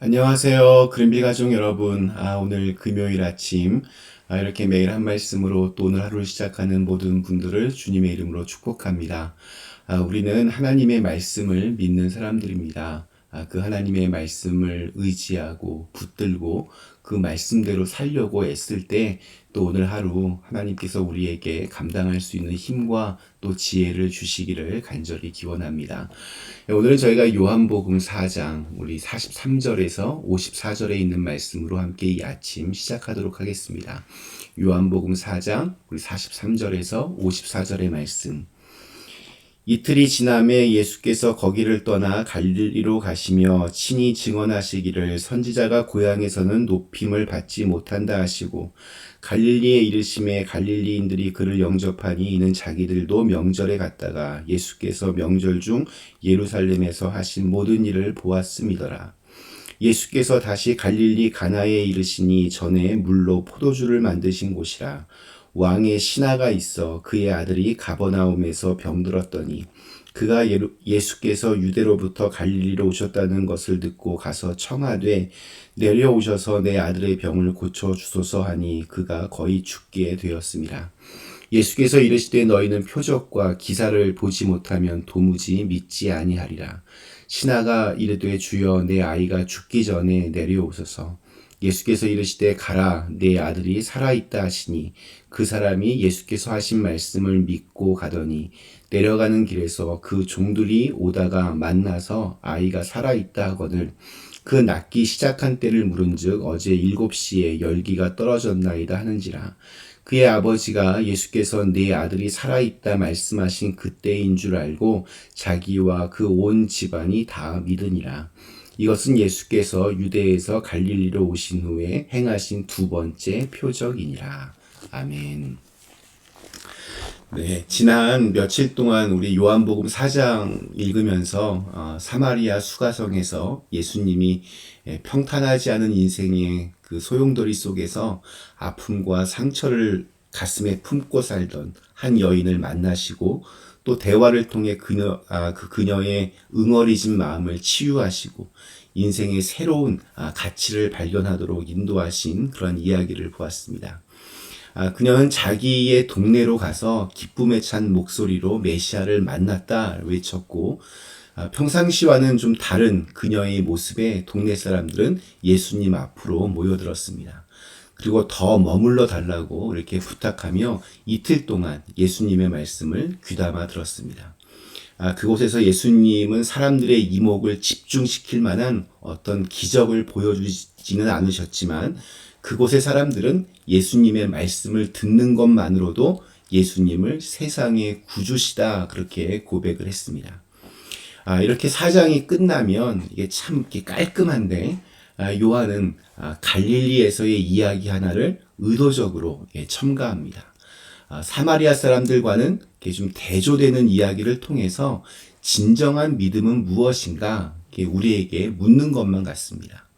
안녕하세요. 그린비 가족 여러분. 오늘 금요일 아침, 이렇게 매일 한 말씀으로 또 오늘 하루를 시작하는 모든 분들을 주님의 이름으로 축복합니다. 우리는 하나님의 말씀을 믿는 사람들입니다. 그 하나님의 말씀을 의지하고 붙들고 그 말씀대로 살려고 애쓸 때 또 오늘 하루 하나님께서 우리에게 감당할 수 있는 힘과 또 지혜를 주시기를 간절히 기원합니다. 오늘은 저희가 요한복음 4장 우리 43절에서 54절에 있는 말씀으로 함께 이 아침 시작하도록 하겠습니다. 요한복음 4장 우리 43절에서 54절의 말씀. 이틀이 지남에 예수께서 거기를 떠나 갈릴리로 가시며 친히 증언하시기를 선지자가 고향에서는 높임을 받지 못한다 하시고 갈릴리에 이르심에 갈릴리인들이 그를 영접하니 이는 자기들도 명절에 갔다가 예수께서 명절 중 예루살렘에서 하신 모든 일을 보았음이더라. 예수께서 다시 갈릴리 가나에 이르시니 전에 물로 포도주를 만드신 곳이라. 왕의 신하가 있어 그의 아들이 가버나움에서 병들었더니 그가 예수께서 유대로부터 갈릴리로 오셨다는 것을 듣고 가서 청하되 내려오셔서 내 아들의 병을 고쳐 주소서 하니 그가 거의 죽게 되었습니다. 예수께서 이르시되 너희는 표적과 기사를 보지 못하면 도무지 믿지 아니하리라. 신하가 이르되 주여 내 아이가 죽기 전에 내려오소서. 예수께서 이르시되 가라 내 아들이 살아있다 하시니 그 사람이 예수께서 하신 말씀을 믿고 가더니 내려가는 길에서 그 종들이 오다가 만나서 아이가 살아있다 하거늘 그 낫기 시작한 때를 물은즉 어제 7시에 열기가 떨어졌나이다 하는지라. 그의 아버지가 예수께서 네 아들이 살아있다 말씀하신 그때인 줄 알고 자기와 그 온 집안이 다 믿으니라. 이것은 예수께서 유대에서 갈릴리로 오신 후에 행하신 두 번째 표적이니라. 아멘. 네, 지난 며칠 동안 우리 요한복음 4장 읽으면서 사마리아 수가성에서 예수님이 평탄하지 않은 인생의 그 소용돌이 속에서 아픔과 상처를 가슴에 품고 살던 한 여인을 만나시고 또 대화를 통해 그 그녀의 응어리진 마음을 치유하시고 인생의 새로운 가치를 발견하도록 인도하신 그런 이야기를 보았습니다. 그녀는 자기의 동네로 가서 기쁨에 찬 목소리로 메시아를 만났다 외쳤고 평상시와는 좀 다른 그녀의 모습에 동네 사람들은 예수님 앞으로 모여들었습니다. 그리고 더 머물러 달라고 이렇게 부탁하며 이틀 동안 예수님의 말씀을 귀담아 들었습니다. 그곳에서 예수님은 사람들의 이목을 집중시킬 만한 어떤 기적을 보여주지는 않으셨지만 그곳의 사람들은 예수님의 말씀을 듣는 것만으로도 예수님을 세상의 구주시다 그렇게 고백을 했습니다. 이렇게 사장이 끝나면 이게 참 이렇게 깔끔한데 요한은 갈릴리에서의 이야기 하나를 의도적으로 첨가합니다. 사마리아 사람들과는 좀 대조되는 이야기를 통해서 진정한 믿음은 무엇인가 우리에게 묻는 것만 같습니다.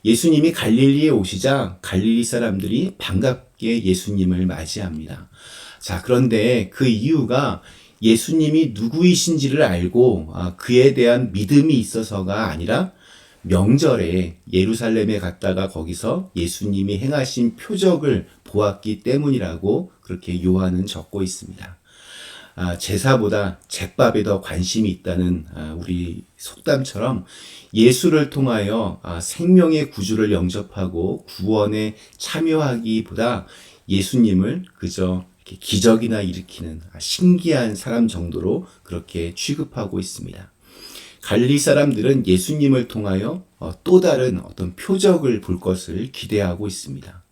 예수님이 갈릴리에 오시자 갈릴리 사람들이 반갑게 예수님을 맞이합니다. 자, 그런데 그 이유가 예수님이 누구이신지를 알고 그에 대한 믿음이 있어서가 아니라 명절에 예루살렘에 갔다가 거기서 예수님이 행하신 표적을 보았기 때문이라고 그렇게 요한은 적고 있습니다. 제사보다 제밥에 더 관심이 있다는 우리 속담처럼 예수를 통하여 생명의 구주를 영접하고 구원에 참여하기보다 예수님을 그저 기적이나 일으키는 신기한 사람 정도로 그렇게 취급하고 있습니다. 갈릴리 사람들은 예수님을 통하여 또 다른 어떤 표적을 볼 것을 기대하고 있습니다.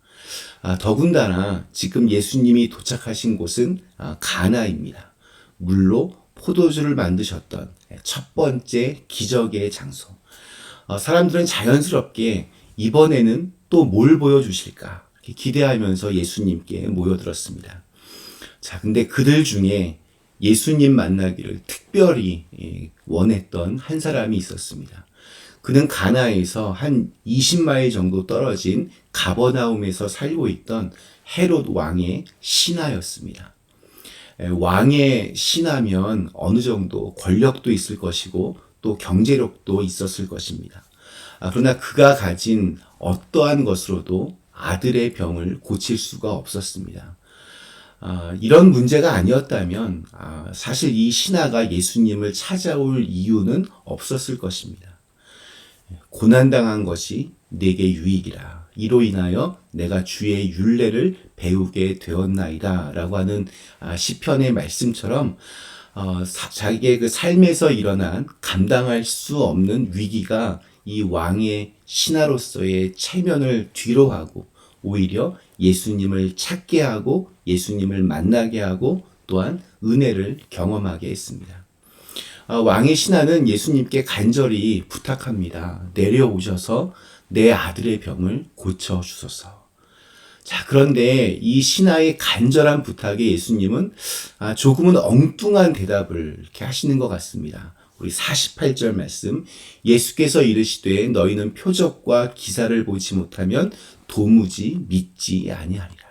더군다나 지금 예수님이 도착하신 곳은 가나입니다. 물로 포도주를 만드셨던 첫 번째 기적의 장소. 사람들은 자연스럽게 이번에는 또 뭘 보여주실까 기대하면서 예수님께 모여들었습니다. 자, 근데 그들 중에 예수님 만나기를 특별히 원했던 한 사람이 있었습니다. 그는 가나에서 한 20마일 정도 떨어진 가버나움에서 살고 있던 헤롯 왕의 신하였습니다. 왕의 신하면 어느 정도 권력도 있을 것이고 또 경제력도 있었을 것입니다. 그러나 그가 가진 어떠한 것으로도 아들의 병을 고칠 수가 없었습니다. 이런 문제가 아니었다면 사실 이 신하가 예수님을 찾아올 이유는 없었을 것입니다. 고난당한 것이 내게 유익이라. 이로 인하여 내가 주의 율례를 배우게 되었나이다. 라고 하는 시편의 말씀처럼 자기의 그 삶에서 일어난 감당할 수 없는 위기가 이 왕의 신하로서의 체면을 뒤로 하고 오히려 예수님을 찾게 하고 예수님을 만나게 하고 또한 은혜를 경험하게 했습니다. 왕의 신하는 예수님께 간절히 부탁합니다. 내려오셔서 내 아들의 병을 고쳐주소서. 자, 그런데 이 신하의 간절한 부탁에 예수님은 조금은 엉뚱한 대답을 이렇게 하시는 것 같습니다. 우리 48절 말씀, 예수께서 이르시되 너희는 표적과 기사를 보지 못하면 도무지 믿지 아니하리라.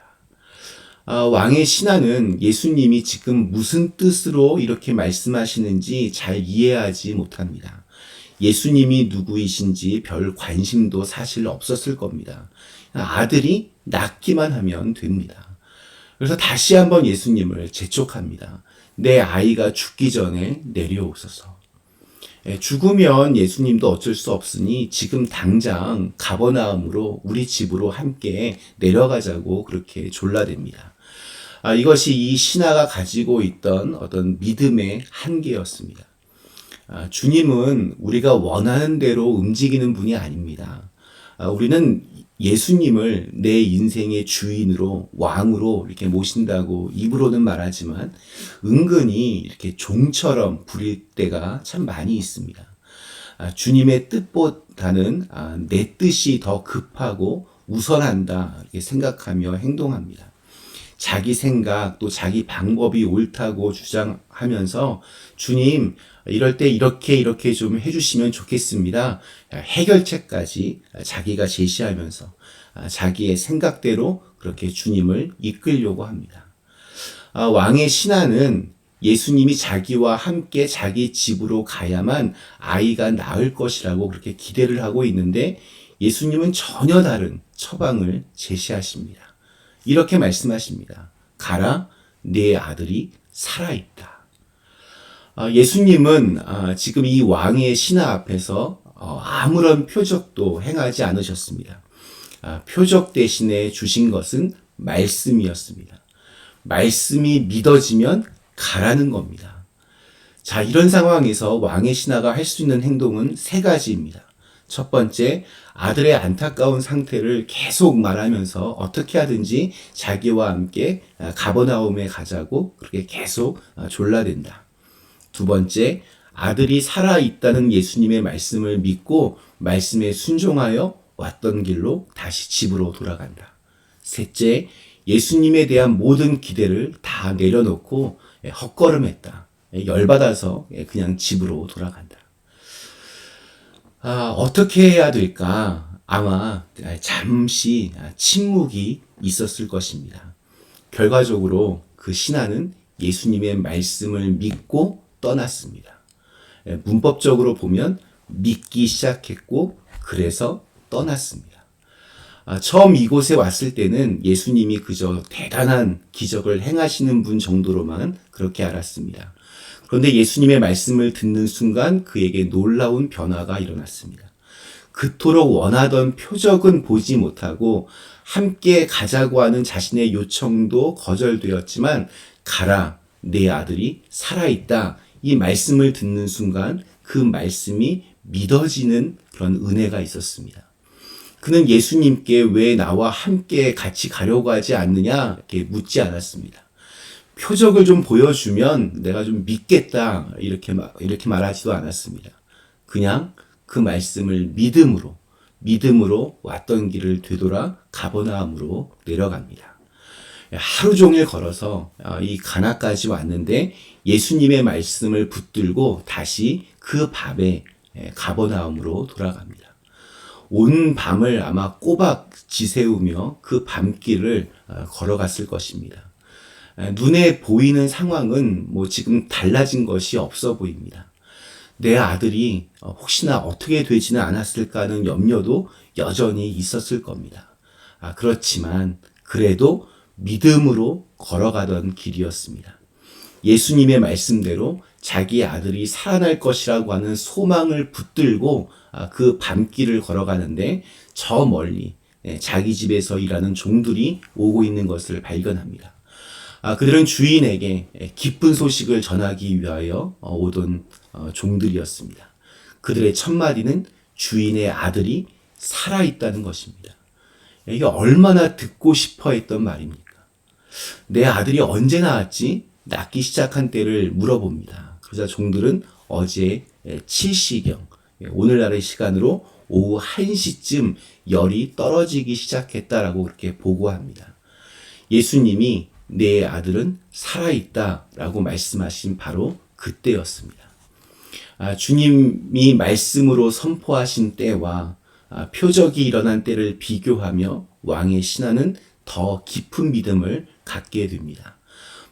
왕의 신하는 예수님이 지금 무슨 뜻으로 이렇게 말씀하시는지 잘 이해하지 못합니다. 예수님이 누구이신지 별 관심도 사실 없었을 겁니다. 아들이 낫기만 하면 됩니다. 그래서 다시 한번 예수님을 재촉합니다. 내 아이가 죽기 전에 내려오소서. 죽으면 예수님도 어쩔 수 없으니 지금 당장 가버나움으로 우리 집으로 함께 내려가자고 그렇게 졸라댑니다. 이것이 이 신하가 가지고 있던 어떤 믿음의 한계였습니다. 주님은 우리가 원하는 대로 움직이는 분이 아닙니다. 우리는 예수님을 내 인생의 주인으로 왕으로 이렇게 모신다고 입으로는 말하지만 은근히 이렇게 종처럼 부릴 때가 참 많이 있습니다. 주님의 뜻보다는 내 뜻이 더 급하고 우선한다 이렇게 생각하며 행동합니다. 자기 생각 또 자기 방법이 옳다고 주장하면서 주님 이럴 때 이렇게 좀 해주시면 좋겠습니다. 해결책까지 자기가 제시하면서 자기의 생각대로 그렇게 주님을 이끌려고 합니다. 왕의 신하는 예수님이 자기와 함께 자기 집으로 가야만 아이가 나을 것이라고 그렇게 기대를 하고 있는데 예수님은 전혀 다른 처방을 제시하십니다. 이렇게 말씀하십니다. 가라, 내 아들이 살아있다. 예수님은 지금 이 왕의 신하 앞에서 아무런 표적도 행하지 않으셨습니다. 표적 대신에 주신 것은 말씀이었습니다. 말씀이 믿어지면 가라는 겁니다. 자, 이런 상황에서 왕의 신하가 할 수 있는 행동은 세 가지입니다. 첫 번째, 아들의 안타까운 상태를 계속 말하면서 어떻게 하든지 자기와 함께 가버나움에 가자고 그렇게 계속 졸라댄다. 두 번째, 아들이 살아있다는 예수님의 말씀을 믿고 말씀에 순종하여 왔던 길로 다시 집으로 돌아간다. 셋째, 예수님에 대한 모든 기대를 다 내려놓고 헛걸음했다. 열받아서 그냥 집으로 돌아간다. 어떻게 해야 될까? 아마 잠시 침묵이 있었을 것입니다. 결과적으로 그 신하는 예수님의 말씀을 믿고 떠났습니다. 문법적으로 보면 믿기 시작했고 그래서 떠났습니다. 처음 이곳에 왔을 때는 예수님이 그저 대단한 기적을 행하시는 분 정도로만 그렇게 알았습니다. 그런데 예수님의 말씀을 듣는 순간 그에게 놀라운 변화가 일어났습니다. 그토록 원하던 표적은 보지 못하고 함께 가자고 하는 자신의 요청도 거절되었지만 가라, 내 아들이 살아있다. 이 말씀을 듣는 순간 그 말씀이 믿어지는 그런 은혜가 있었습니다. 그는 예수님께 왜 나와 함께 같이 가려고 하지 않느냐 이렇게 묻지 않았습니다. 표적을 좀 보여주면 내가 좀 믿겠다 이렇게 말하지도 않았습니다. 그냥 그 말씀을 믿음으로 왔던 길을 되돌아 가버나움으로 내려갑니다. 하루 종일 걸어서 이 가나까지 왔는데 예수님의 말씀을 붙들고 다시 그 밤에 가버나움으로 돌아갑니다. 온 밤을 아마 꼬박 지새우며 그 밤길을 걸어갔을 것입니다. 눈에 보이는 상황은 지금 달라진 것이 없어 보입니다. 내 아들이 혹시나 어떻게 되지는 않았을까 하는 염려도 여전히 있었을 겁니다. 그렇지만 그래도 믿음으로 걸어가던 길이었습니다. 예수님의 말씀대로 자기 아들이 살아날 것이라고 하는 소망을 붙들고 그 밤길을 걸어가는데 저 멀리 자기 집에서 일하는 종들이 오고 있는 것을 발견합니다. 그들은 주인에게 기쁜 소식을 전하기 위하여 오던 종들이었습니다. 그들의 첫 마디는 주인의 아들이 살아있다는 것입니다. 이게 얼마나 듣고 싶어 했던 말입니까? 내 아들이 언제 낳았지? 낳기 시작한 때를 물어봅니다. 그러자 종들은 어제 7시경, 오늘날의 시간으로 오후 1시쯤 열이 떨어지기 시작했다라고 그렇게 보고합니다. 예수님이 내 아들은 살아있다라고 말씀하신 바로 그때였습니다. 주님이 말씀으로 선포하신 때와 표적이 일어난 때를 비교하며 왕의 신하는 더 깊은 믿음을 갖게 됩니다.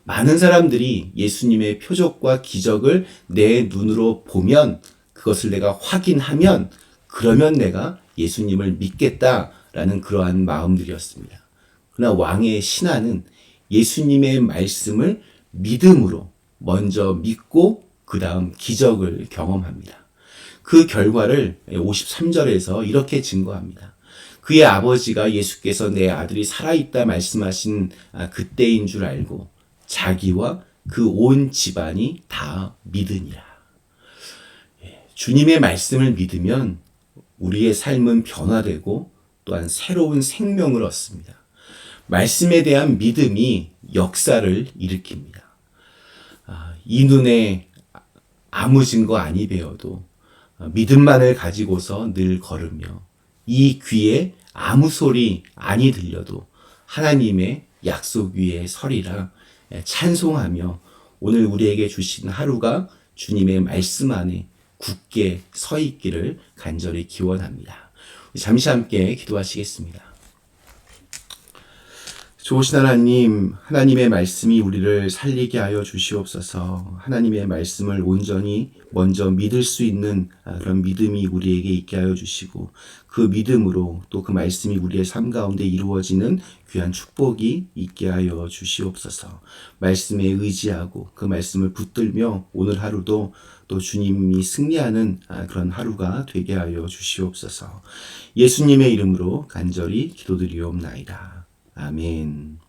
많은 사람들이 예수님의 표적과 기적을 내 눈으로 보면 그것을 내가 확인하면 그러면 내가 예수님을 믿겠다라는 그러한 마음들이었습니다. 그러나 왕의 신하는 예수님의 말씀을 믿음으로 먼저 믿고 그 다음 기적을 경험합니다. 그 결과를 53절에서 이렇게 증거합니다. 그의 아버지가 예수께서 내 아들이 살아있다 말씀하신 그때인 줄 알고 자기와 그 온 집안이 다 믿으니라. 주님의 말씀을 믿으면 우리의 삶은 변화되고 또한 새로운 생명을 얻습니다. 말씀에 대한 믿음이 역사를 일으킵니다. 이 눈에 아무 증거 아니 배워도 믿음만을 가지고서 늘 걸으며 이 귀에 아무 소리 아니 들려도 하나님의 약속 위에 서리라 찬송하며 오늘 우리에게 주신 하루가 주님의 말씀 안에 굳게 서 있기를 간절히 기원합니다. 잠시 함께 기도하시겠습니다. 좋으신 하나님, 하나님의 말씀이 우리를 살리게 하여 주시옵소서. 하나님의 말씀을 온전히 먼저 믿을 수 있는 그런 믿음이 우리에게 있게 하여 주시고 그 믿음으로 또 그 말씀이 우리의 삶 가운데 이루어지는 귀한 축복이 있게 하여 주시옵소서. 말씀에 의지하고 그 말씀을 붙들며 오늘 하루도 또 주님이 승리하는 그런 하루가 되게 하여 주시옵소서. 예수님의 이름으로 간절히 기도드리옵나이다. 아멘.